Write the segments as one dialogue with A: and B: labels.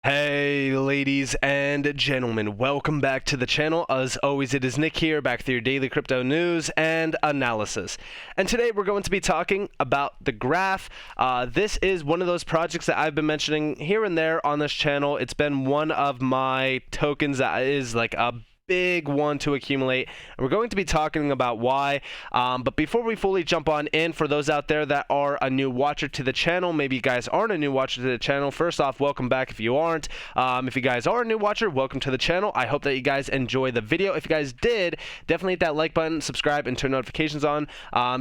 A: Hey ladies and gentlemen, welcome back to the channel. As always, it is Nick here, back with your daily crypto news and analysis. And today we're going to be talking about the Graph. This is one of those projects that I've been mentioning here and there on this channel. It's been one of my tokens that is like a big one to accumulate, and we're going to be talking about why. But before we fully jump on in, for those out there that are a new watcher to the channel, maybe you guys aren't a new watcher to the channel, first off, welcome back if you aren't. If you guys are a new watcher, welcome to the channel. I hope that you guys enjoy the video. If you guys did, definitely hit that like button, subscribe, and turn notifications on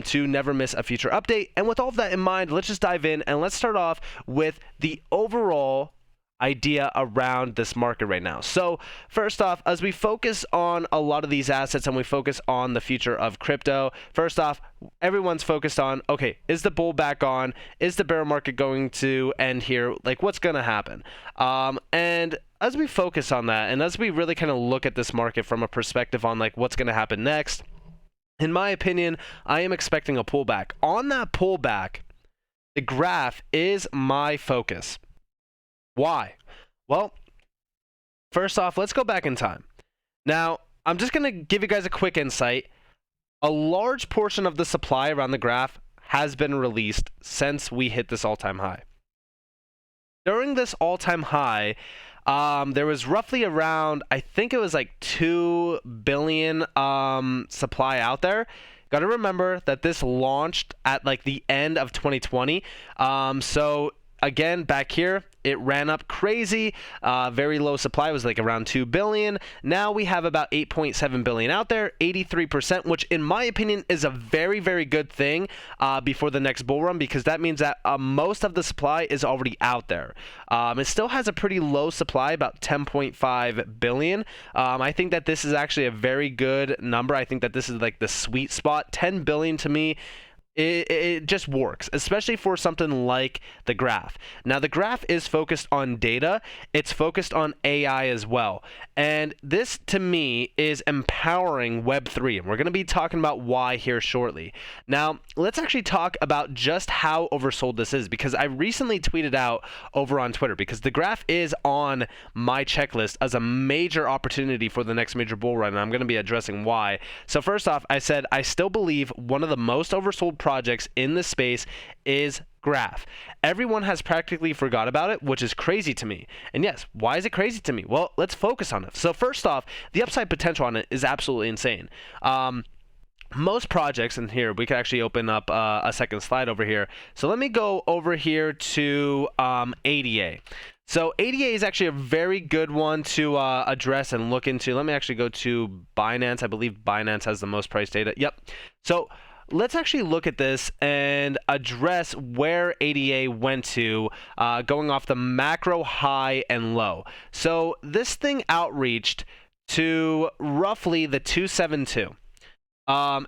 A: to never miss a future update. And with all of that in mind, let's just dive in and let's start off with the overall idea around this market right now. So first off, as we focus on a lot of these assets and we focus on the future of crypto, first off, everyone's focused on, okay, is the bull back on? Is the bear market going to end here? Like, what's going to happen? And as we focus on that, and as we really kind of look at this market from a perspective on like what's going to happen next, in my opinion, I am expecting a pullback. On that pullback, the graph is my focus. Why? Well, first off, let's go back in time. Now, I'm just going to give you guys a quick insight. A large portion of the supply around the graph has been released since we hit this all-time high. During this all-time high, there was roughly around, I think it was like 2 billion supply out there. Got to remember that this launched at like the end of 2020. So again, back here, it ran up crazy. Very low supply was like around 2 billion. Now we have about 8.7 billion out there, 83%, which in my opinion is a very, very good thing before the next bull run, because that means that most of the supply is already out there. It still has a pretty low supply, about 10.5 billion. I think that this is actually a very good number. I think that this is like the sweet spot. 10 billion to me, it just works, especially for something like the graph. Now, the graph is focused on data. It's focused on AI as well. And this, to me, is empowering Web3. And we're going to be talking about why here shortly. Now, let's actually talk about just how oversold this is, because I recently tweeted out over on Twitter, because the graph is on my checklist as a major opportunity for the next major bull run, and I'm going to be addressing why. So first off, I said I still believe one of the most oversold projects in this space is Graph. Everyone has practically forgot about it, which is crazy to me. And yes, why is it crazy to me? Well, let's focus on it. So first off, the upside potential on it is absolutely insane. Most projects, and here we can actually open up a second slide over here. So let me go over here to ADA. So ADA is actually a very good one to address and look into. Let me actually go to Binance. I believe Binance has the most price data. Yep. So let's actually look at this and address where ADA went to, going off the macro high and low. So this thing outreached to roughly the 272.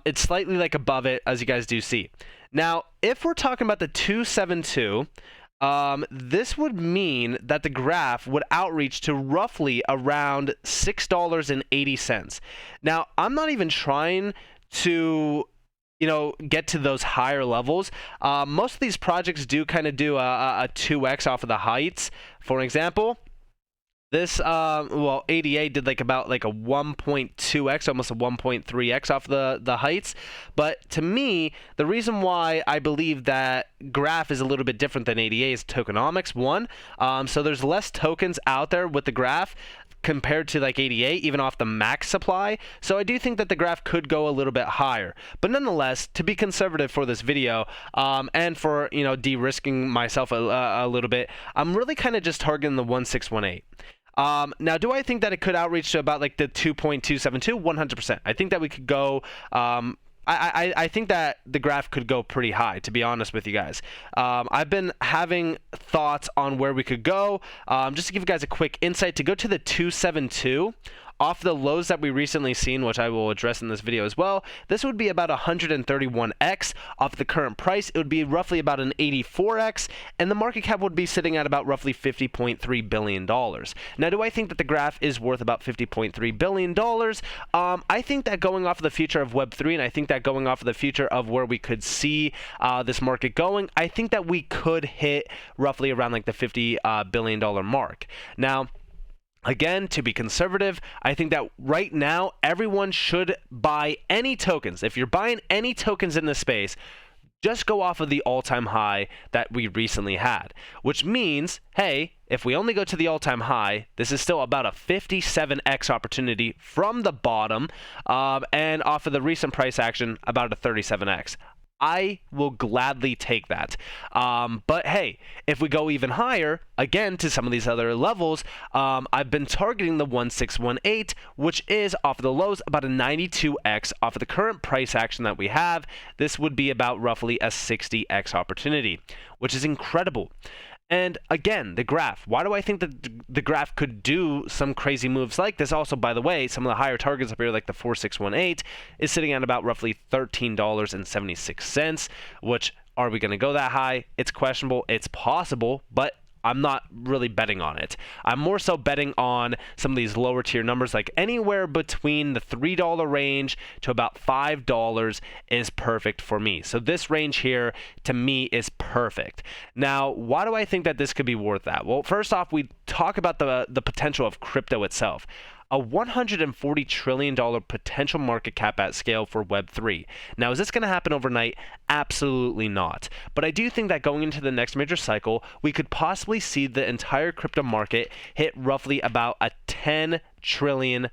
A: It's slightly like above it, as you guys do see. Now, if we're talking about the 272, this would mean that the graph would outreach to roughly around $6.80. Now, I'm not even trying to get to those higher levels. Most of these projects do kind of do a 2x off of the heights. For example, this well, ADA did like about like a 1.2x, almost a 1.3x off the heights. But to me, the reason why I believe that Graph is a little bit different than ADA is tokenomics. One, so there's less tokens out there with the Graph compared to like ADA, even off the max supply. So I do think that the graph could go a little bit higher. But nonetheless, to be conservative for this video, and for, de-risking myself a little bit, I'm really kind of just targeting the 1618. Now, do I think that it could outreach to about like the 2.272? 100%. I think that we could go, I think that the graph could go pretty high, to be honest with you guys. I've been having thoughts on where we could go. Just to give you guys a quick insight, to go to the 272 off the lows that we recently seen, which I will address in this video as well, this would be about 131x. Off the current price, it would be roughly about an 84x, and the market cap would be sitting at about roughly $50.3 billion. Now, do I think that the graph is worth about $50.3 billion? I think that going off of the future of Web3, and I think that going off of the future of where we could see this market going, I think that we could hit roughly around like the $50 billion mark. Now, again, to be conservative, I think that right now everyone should buy any tokens. If you're buying any tokens in this space, just go off of the all-time high that we recently had, which means, hey, if we only go to the all-time high, this is still about a 57x opportunity from the bottom, and off of the recent price action, about a 37x. I will gladly take that. But hey, if we go even higher, again, to some of these other levels, I've been targeting the 1618, which is off of the lows about a 92x off of the current price action that we have. This would be about roughly a 60x opportunity, which is incredible. And again, the graph. Why do I think that the graph could do some crazy moves like this? Also, by the way, some of the higher targets up here, like the 4618, is sitting at about roughly $13.76, which, are we going to go that high? It's questionable. It's possible, but I'm not really betting on it. I'm more so betting on some of these lower tier numbers, like anywhere between the $3 range to about $5 is perfect for me. So this range here, to me, is perfect. Now, why do I think that this could be worth that? Well, first off, we talk about the potential of crypto itself. A $140 trillion potential market cap at scale for Web3. Now, is this going to happen overnight? Absolutely not. But I do think that going into the next major cycle, we could possibly see the entire crypto market hit roughly about a $10 trillion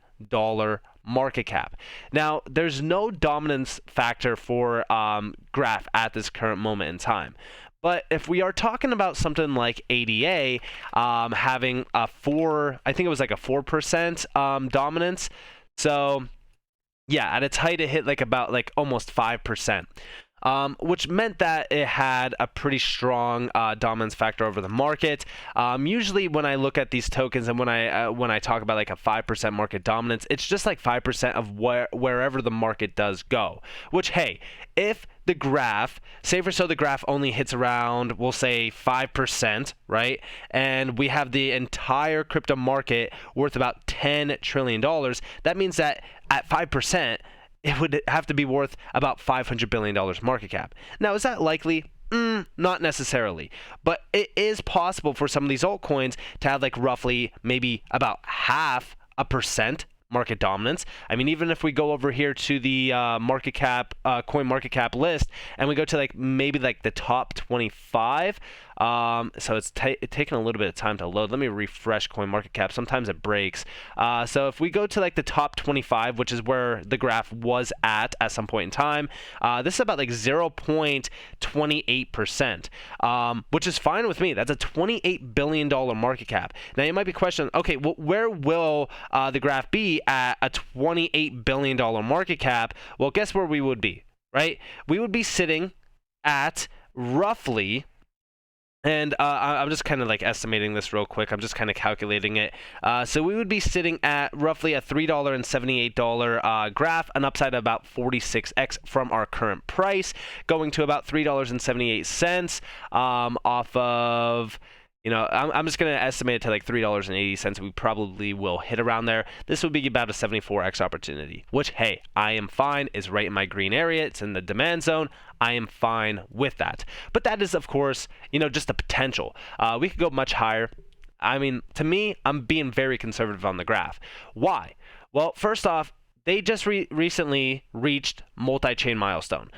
A: market cap. Now, there's no dominance factor for Graph at this current moment in time. But if we are talking about something like ADA having a I think it was like a 4% dominance. So yeah, at its height, it hit like about like almost 5%. Which meant that it had a pretty strong dominance factor over the market. Usually when I look at these tokens and when I talk about like a 5% market dominance, it's just like 5% of wherever the market does go. Which, hey, if the graph, say for so the graph only hits around, we'll say 5%, right? And we have the entire crypto market worth about $10 trillion. That means that at 5%, it would have to be worth about $500 billion market cap. Now, is that likely? Not necessarily. But it is possible for some of these altcoins to have like roughly maybe about 0.5% market dominance. I mean, even if we go over here to the market cap, coin market cap list, and we go to like maybe like the top 25, so it's taking a little bit of time to load. Let me refresh coin market cap. Sometimes it breaks. So if we go to like the top 25, which is where the graph was at some point in time, this is about like 0.28%, which is fine with me. That's a $28 billion market cap. Now you might be questioning, okay, well, where will the graph be at a $28 billion market cap? Well, guess where we would be, right? We would be sitting at roughly, and I'm just kind of like estimating this real quick. I'm just kind of calculating it. So we would be sitting at roughly a $3.78 graph, an upside of about 46x from our current price, going to about $3.78 off of, you know, I'm just going to estimate it to like $3.80. We probably will hit around there. This would be about a 74x opportunity, which, hey, I am fine. Is right in my green area. It's in the demand zone. I am fine with that. But that is, of course, you know, just the potential. We could go much higher. I mean, to me, I'm being very conservative on the graph. Why? Well, first off, they just recently reached multi-chain milestone.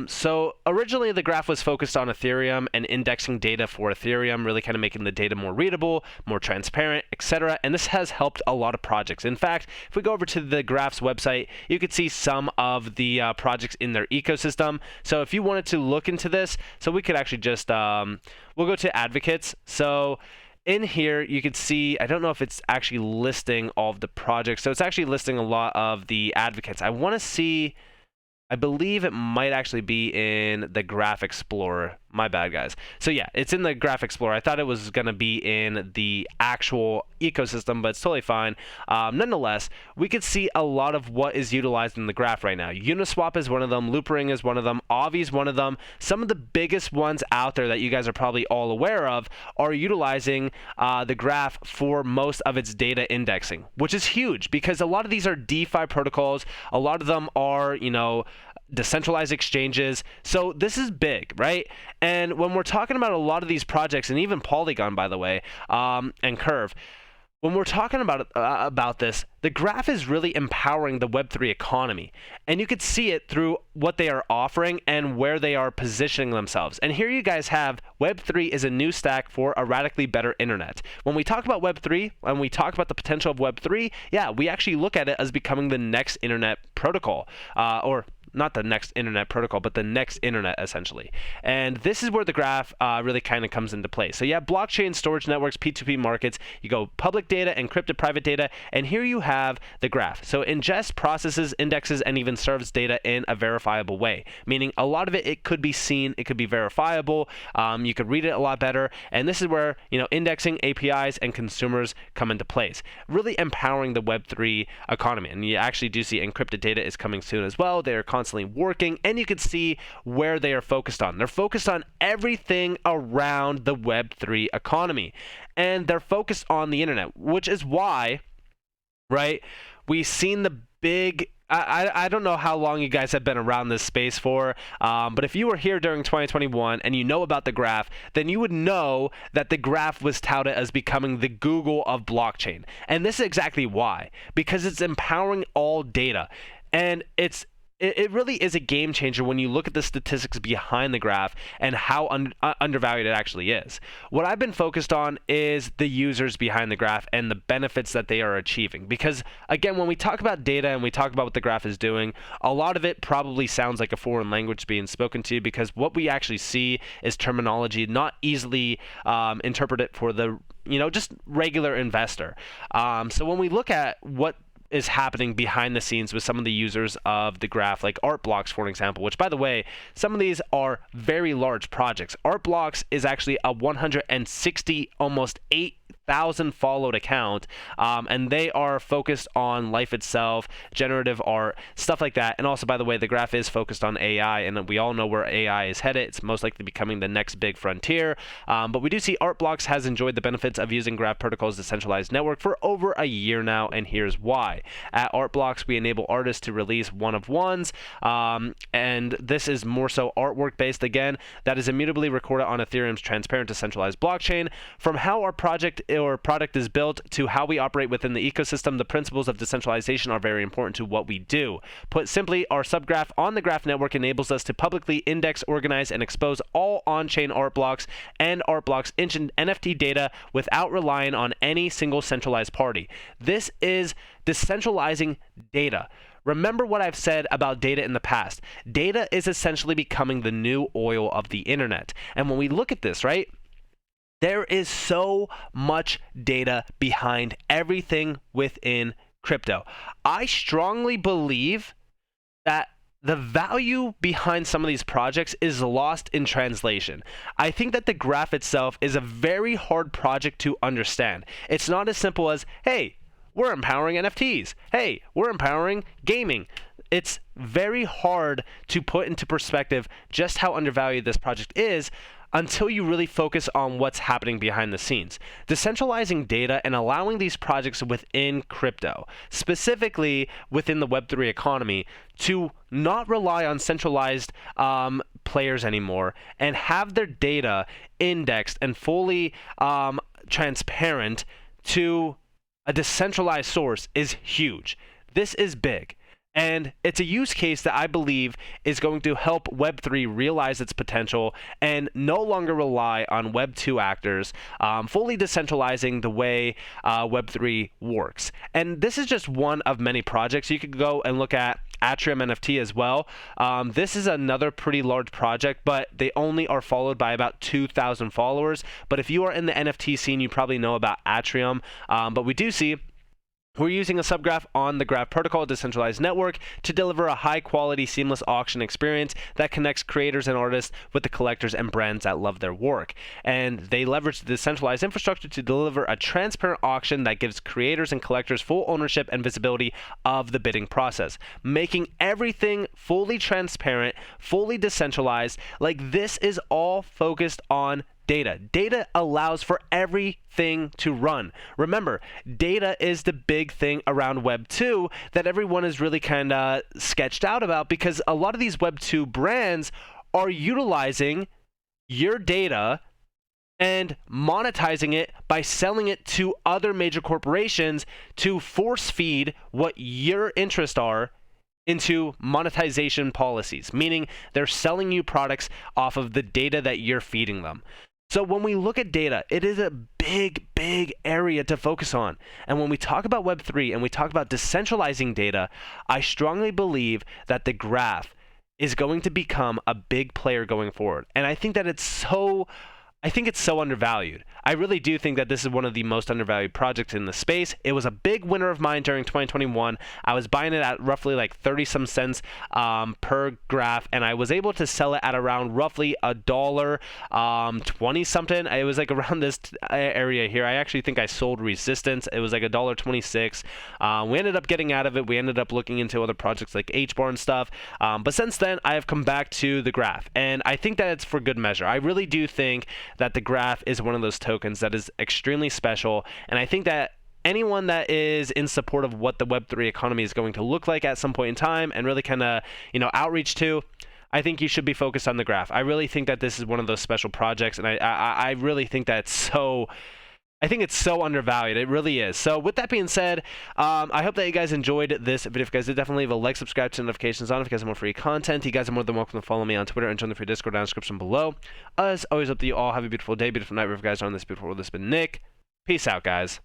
A: So originally the graph was focused on Ethereum and indexing data for Ethereum, really kind of making the data more readable, more transparent, etc. And this has helped a lot of projects. In fact, if we go over to the Graph's website, you could see some of the projects in their ecosystem. So if you wanted to look into this, so we could actually just, we'll go to advocates. So in here, you can see, I don't know if it's actually listing all of the projects. So it's actually listing a lot of the advocates. I want to see, I believe it might actually be in the Graph Explorer. My bad, guys. So yeah, it's in the Graph Explorer. I thought it was going to be in the actual ecosystem, but it's totally fine. Nonetheless, we could see a lot of what is utilized in the graph right now. Uniswap is one of them. Loopring is one of them. Avi is one of them. Some of the biggest ones out there that you guys are probably all aware of are utilizing the graph for most of its data indexing, which is huge because a lot of these are DeFi protocols. A lot of them are, decentralized exchanges. So this is big, right? And when we're talking about a lot of these projects, and even Polygon, by the way, and Curve, when we're talking about this, the graph is really empowering the Web3 economy. And you could see it through what they are offering and where they are positioning themselves. And here you guys have Web3 is a new stack for a radically better internet. When we talk about Web3, and we talk about the potential of Web3, yeah, we actually look at it as becoming the next internet protocol, or not the next internet protocol, but the next internet, essentially. And this is where the graph really kind of comes into play. So you have blockchain, storage networks, P2P markets. You go public data, encrypted private data, and here you have the graph. So it ingests, processes, indexes, and even serves data in a verifiable way, meaning a lot of it could be seen, it could be verifiable, you could read it a lot better, and this is where indexing, APIs, and consumers come into place, really empowering the Web3 economy. And you actually do see encrypted data is coming soon as well. They're constantly working, and you can see where they are focused on. They're focused on everything around the Web3 economy, and they're focused on the internet, which is why, right, we've seen the big I don't know how long you guys have been around this space for, but if you were here during 2021 and you know about the graph, then you would know that the graph was touted as becoming the Google of blockchain. And this is exactly why, because it's empowering all data. And it really is a game changer when you look at the statistics behind the graph and how undervalued it actually is. What I've been focused on is the users behind the graph and the benefits that they are achieving. Because again, when we talk about data and we talk about what the graph is doing, a lot of it probably sounds like a foreign language being spoken to, because what we actually see is terminology not easily interpreted for the just regular investor. So when we look at what is happening behind the scenes with some of the users of the graph, like Art Blocks, for example, which, by the way, some of these are very large projects. Art Blocks is actually a 160, almost 8,000 followed account, and they are focused on life itself, generative art, stuff like that. And also, by the way, the graph is focused on AI, and we all know where AI is headed. It's most likely becoming the next big frontier. But we do see Art Blocks has enjoyed the benefits of using Graph Protocol's decentralized network for over a year now, and here's why. At Art Blocks, we enable artists to release one-of-ones, and this is more so artwork based again, that is immutably recorded on Ethereum's transparent decentralized blockchain. From how our project or product is built to how we operate within the ecosystem, the principles of decentralization are very important to what we do. Put simply, our subgraph on the Graph network enables us to publicly index, organize, and expose all on-chain art blocks and art blocks NFT data without relying on any single centralized party. This is decentralizing data. Remember what I've said about data in the past. Data is essentially becoming the new oil of the internet. And when we look at this, right, there is so much data behind everything within crypto. I strongly believe that the value behind some of these projects is lost in translation. I think that the graph itself is a very hard project to understand. It's not as simple as, hey, we're empowering NFTs. Hey, we're empowering gaming. It's very hard to put into perspective just how undervalued this project is until you really focus on what's happening behind the scenes. Decentralizing data and allowing these projects within crypto, specifically within the Web3 economy, to not rely on centralized players anymore and have their data indexed and fully transparent to a decentralized source is huge. This is big. And it's a use case that I believe is going to help Web3 realize its potential and no longer rely on Web2 actors, fully decentralizing the way Web3 works. And this is just one of many projects. You could go and look at Atrium NFT as well. This is another pretty large project, but they only are followed by about 2,000 followers. But if you are in the NFT scene, you probably know about Atrium. But we do see We're using a subgraph on the Graph protocol decentralized network to deliver a high-quality, seamless auction experience that connects creators and artists with the collectors and brands that love their work. And they leverage the decentralized infrastructure to deliver a transparent auction that gives creators and collectors full ownership and visibility of the bidding process, making everything fully transparent, fully decentralized. Like, this is all focused on data. Data allows for everything to run. Remember, data is the big thing around Web 2 that everyone is really kind of sketched out about, because a lot of these Web 2 brands are utilizing your data and monetizing it by selling it to other major corporations to force feed what your interests are into monetization policies, meaning they're selling you products off of the data that you're feeding them. So when we look at data, it is a big, big area to focus on. And when we talk about Web3 and we talk about decentralizing data, I strongly believe that the graph is going to become a big player going forward. And I think that it's so undervalued. I really do think that this is one of the most undervalued projects in the space. It was a big winner of mine during 2021. I was buying it at roughly like 30 some cents per graph, and I was able to sell it at around roughly $1.20 something. It was like around this area here. I actually think I sold Resistance. It was like $1.26. We ended up getting out of it. We ended up looking into other projects like HBAR and stuff. But since then, I have come back to the graph, and I think that it's for good measure. I really do think that the graph is one of those tokens that is extremely special, and I think that anyone that is in support of what the Web3 economy is going to look like at some point in time and really kind of, outreach to, I think you should be focused on the graph. I really think that this is one of those special projects, and I really think that it's so undervalued. It really is. So with that being said, I hope that you guys enjoyed this video. If you guys did, definitely leave a like, subscribe, turn notifications on if you guys have more free content. You guys are more than welcome to follow me on Twitter and join the free Discord down in the description below. As always, hope that you all have a beautiful day, beautiful night, wherever you guys are on this beautiful world. This has been Nick. Peace out, guys.